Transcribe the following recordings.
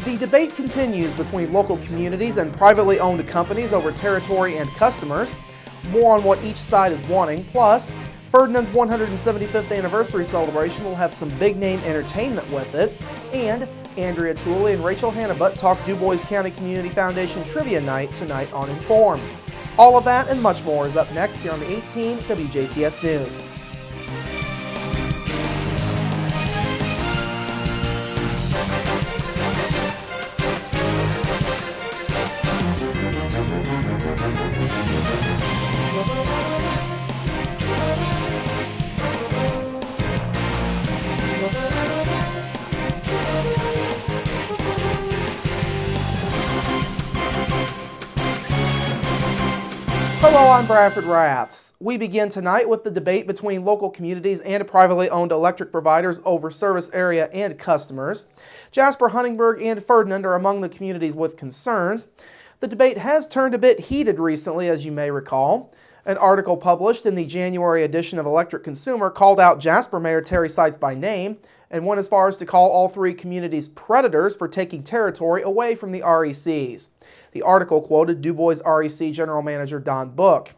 The debate continues between local communities and privately owned companies over territory and customers. More on what each side is wanting. Plus, Ferdinand's 175th anniversary celebration will have some big-name entertainment with it. And Andrea Tooley and Rachel Hannibut talk DuBois County Community Foundation Trivia Night tonight on Inform. All of that and much more is up next here on the 18 WJTS News. Hello, I'm Bradford Raths. We begin tonight with the debate between local communities and privately owned electric providers over service area and customers. Jasper, Huntingburg, and Ferdinand are among the communities with concerns. The debate has turned a bit heated recently, as you may recall. An article published in the January edition of Electric Consumer called out Jasper Mayor Terry Seitz by name and went as far as to call all three communities predators for taking territory away from the RECs. The article quoted DuBois REC General Manager Don Book.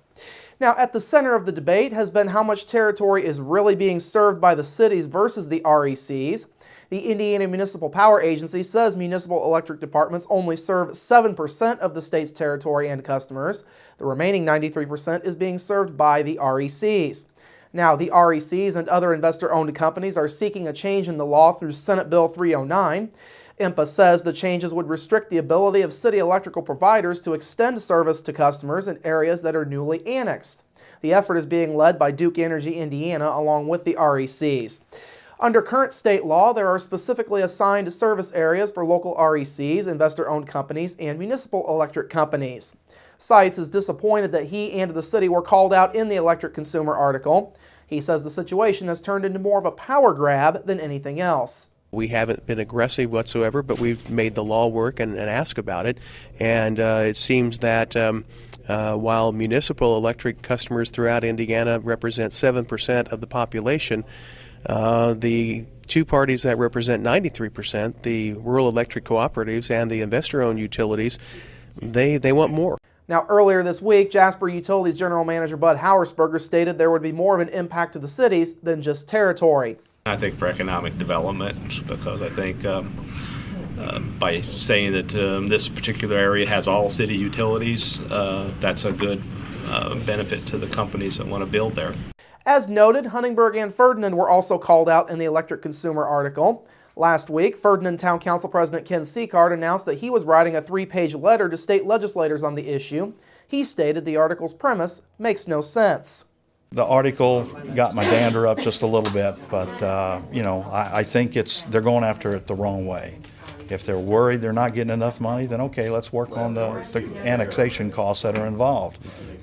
Now, at the center of the debate has been how much territory is really being served by the cities versus the RECs. The Indiana Municipal Power Agency says municipal electric departments only serve 7% of the state's territory and customers. The remaining 93% is being served by the RECs. Now, the RECs and other investor-owned companies are seeking a change in the law through Senate Bill 309. IMPA says the changes would restrict the ability of city electrical providers to extend service to customers in areas that are newly annexed. The effort is being led by Duke Energy Indiana along with the RECs. Under current state law, there are specifically assigned service areas for local RECs, investor-owned companies, and municipal electric companies. Seitz is disappointed that he and the city were called out in the Electric Consumer article. He says the situation has turned into more of a power grab than anything else. We haven't been aggressive whatsoever, but we've made the law work and asked about it. And it seems that while municipal electric customers throughout Indiana represent 7% of the population, the two parties that represent 93%, the rural electric cooperatives and the investor-owned utilities, they want more. Now, earlier this week, Jasper Utilities General Manager Bud Hauersberger stated there would be more of an impact to the cities than just territory. I think for economic development, because I think by saying that this particular area has all city utilities, that's a good benefit to the companies that want to build there. As noted, Huntingburg and Ferdinand were also called out in the Electric Consumer article. Last week, Ferdinand Town Council President Ken Seacard announced that he was writing a 3-page letter to state legislators on the issue. He stated the article's premise makes no sense. The article got my dander up just a little bit, but I think they're going after it the wrong way. If they're worried they're not getting enough money, then okay, let's work on the annexation costs that are involved.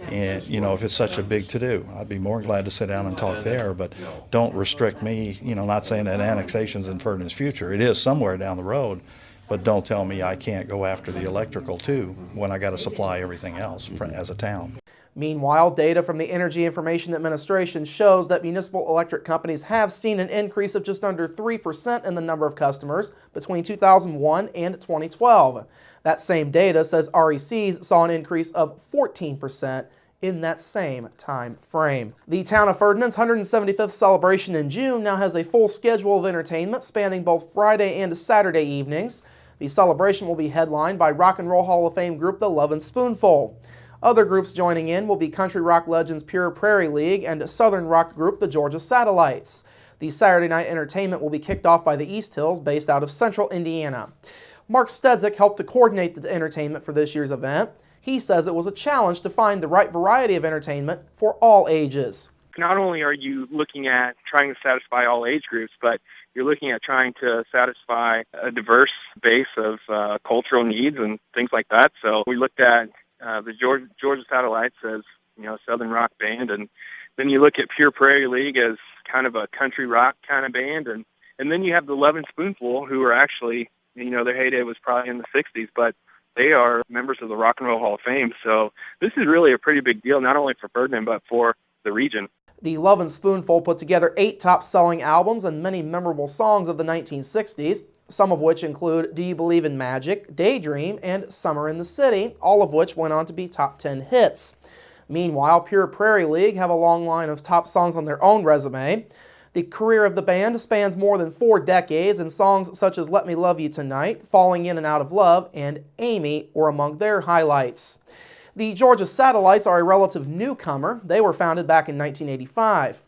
And if it's such a big to-do, I'd be more glad to sit down and talk there, but don't restrict me, not saying that annexation's in Ferdinand's future. It is somewhere down the road, but don't tell me I can't go after the electrical too when I got to supply everything else as a town. Meanwhile, data from the Energy Information Administration shows that municipal electric companies have seen an increase of just under 3% in the number of customers between 2001 and 2012. That same data says RECs saw an increase of 14% in that same time frame. The town of Ferdinand's 175th celebration in June now has a full schedule of entertainment spanning both Friday and Saturday evenings. The celebration will be headlined by Rock and Roll Hall of Fame group The Lovin' Spoonful. Other groups joining in will be country rock legends Pure Prairie League and southern rock group the Georgia Satellites. The Saturday night entertainment will be kicked off by the East Hills, based out of central Indiana. Mark Stedzik helped to coordinate the entertainment for this year's event. He says it was a challenge to find the right variety of entertainment for all ages. Not only are you looking at trying to satisfy all age groups, but you're looking at trying to satisfy a diverse base of cultural needs and things like that. So we looked at the Georgia Satellites as a southern rock band, and then you look at Pure Prairie League as kind of a country rock kind of band, and then you have the Lovin' Spoonful, who are actually, their heyday was probably in the 60s, but they are members of the Rock and Roll Hall of Fame. So this is really a pretty big deal, not only for Ferdinand, but for the region. The Lovin' Spoonful put together 8 top-selling albums and many memorable songs of the 1960s. some of which include Do You Believe in Magic, Daydream, and Summer in the City, all of which went on to be top 10 hits. Meanwhile, Pure Prairie League have a long line of top songs on their own resume. The career of the band spans more than 4 decades, and songs such as Let Me Love You Tonight, Falling In and Out of Love, and Amy were among their highlights. The Georgia Satellites are a relative newcomer. They were founded back in 1985.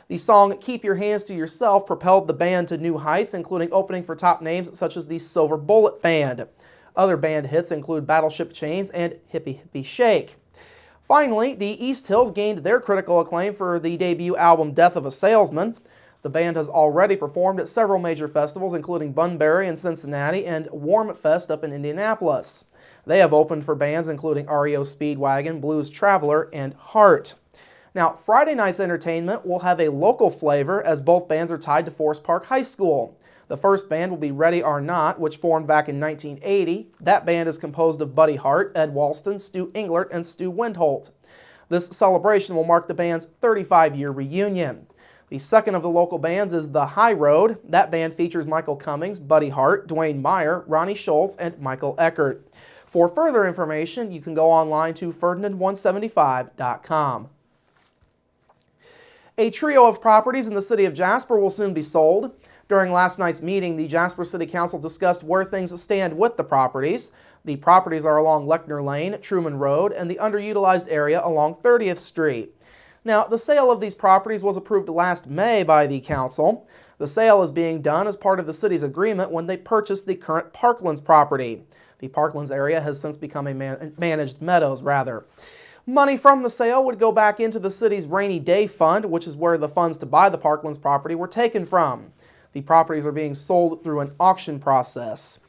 The song Keep Your Hands to Yourself propelled the band to new heights, including opening for top names such as the Silver Bullet Band. Other band hits include Battleship Chains and Hippie Hippie Shake. Finally, the East Hills gained their critical acclaim for the debut album Death of a Salesman. The band has already performed at several major festivals, including Bunbury in Cincinnati and Warm Fest up in Indianapolis. They have opened for bands including REO Speedwagon, Blues Traveler, and Heart. Now, Friday night's entertainment will have a local flavor as both bands are tied to Forest Park High School. The first band will be Ready or Not, which formed back in 1980. That band is composed of Buddy Hart, Ed Walston, Stu Englert, and Stu Windholt. This celebration will mark the band's 35-year reunion. The second of the local bands is The High Road. That band features Michael Cummings, Buddy Hart, Dwayne Meyer, Ronnie Schultz, and Michael Eckert. For further information, you can go online to Ferdinand175.com. A trio of properties in the city of Jasper will soon be sold. During last night's meeting, the Jasper City Council discussed where things stand with the properties. The properties are along Lechner Lane, Truman Road, and the underutilized area along 30th Street. Now, the sale of these properties was approved last May by the council. The sale is being done as part of the city's agreement when they purchased the current Parklands property. The Parklands area has since become a managed meadows, rather. Money from the sale would go back into the city's rainy day fund, which is where the funds to buy the Parklands property were taken from. The properties are being sold through an auction process.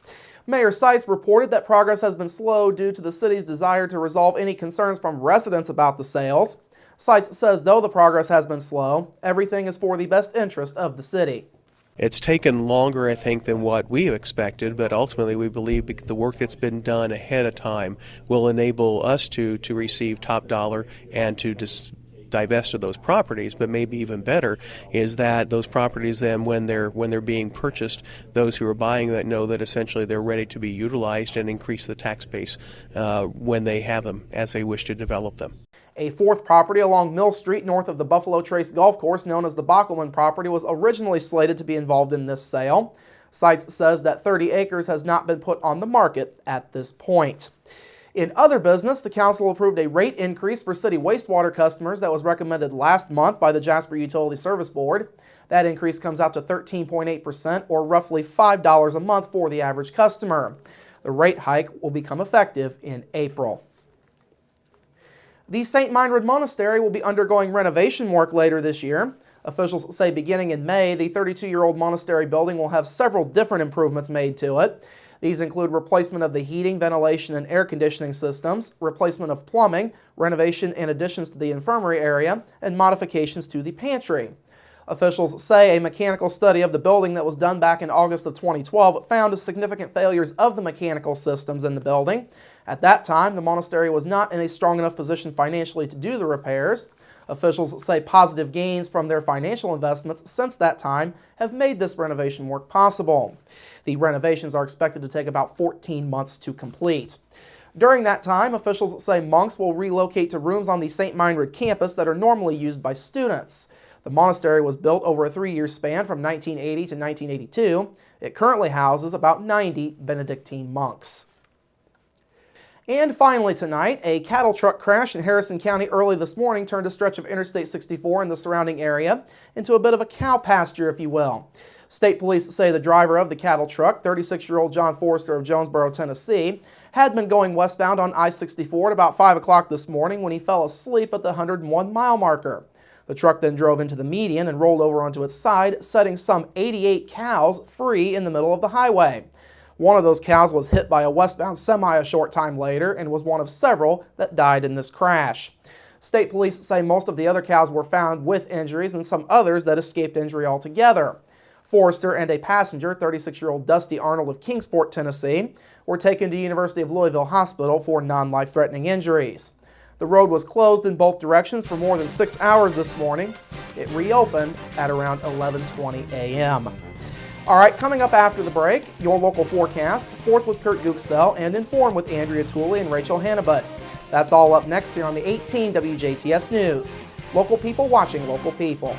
Mayor Seitz reported that progress has been slow due to the city's desire to resolve any concerns from residents about the sales. Seitz says though the progress has been slow, everything is for the best interest of the city. It's taken longer, I think, than what we expected, but ultimately we believe the work that's been done ahead of time will enable us to receive top dollar and to divest of those properties. But maybe even better is that those properties then, when they're being purchased, those who are buying that know that essentially they're ready to be utilized and increase the tax base when they have them as they wish to develop them. A fourth property along Mill Street north of the Buffalo Trace Golf Course, known as the Bockelman property, was originally slated to be involved in this sale. Seitz says that 30 acres has not been put on the market at this point. In other business, the council approved a rate increase for city wastewater customers that was recommended last month by the Jasper Utility Service Board. That increase comes out to 13.8%, or roughly $5 a month for the average customer. The rate hike will become effective in April. The St. Meinrad Monastery will be undergoing renovation work later this year. Officials say beginning in May, the 32-year-old monastery building will have several different improvements made to it. These include replacement of the heating, ventilation, and air conditioning systems, replacement of plumbing, renovation and additions to the infirmary area, and modifications to the pantry. Officials say a mechanical study of the building that was done back in August of 2012 found significant failures of the mechanical systems in the building. At that time, the monastery was not in a strong enough position financially to do the repairs. Officials say positive gains from their financial investments since that time have made this renovation work possible. The renovations are expected to take about 14 months to complete. During that time, officials say monks will relocate to rooms on the St. Meinrad campus that are normally used by students. The monastery was built over a 3-year span from 1980 to 1982. It currently houses about 90 Benedictine monks. And finally tonight, a cattle truck crash in Harrison County early this morning turned a stretch of Interstate 64 and the surrounding area into a bit of a cow pasture, if you will. State police say the driver of the cattle truck, 36-year-old John Forrester of Jonesboro, Tennessee, had been going westbound on I-64 at about 5 o'clock this morning when he fell asleep at the 101-mile marker. The truck then drove into the median and rolled over onto its side, setting some 88 cows free in the middle of the highway. One of those cows was hit by a westbound semi a short time later and was one of several that died in this crash. State police say most of the other cows were found with injuries and some others that escaped injury altogether. Forrester and a passenger, 36-year-old Dusty Arnold of Kingsport, Tennessee, were taken to University of Louisville Hospital for non-life-threatening injuries. The road was closed in both directions for more than 6 hours this morning. It reopened at around 11:20 a.m. All right, coming up after the break, your local forecast, sports with Kurt Gooksell, and Inform with Andrea Tooley and Rachel Hannibut. That's all up next here on the 18 WJTS News. Local people watching local people.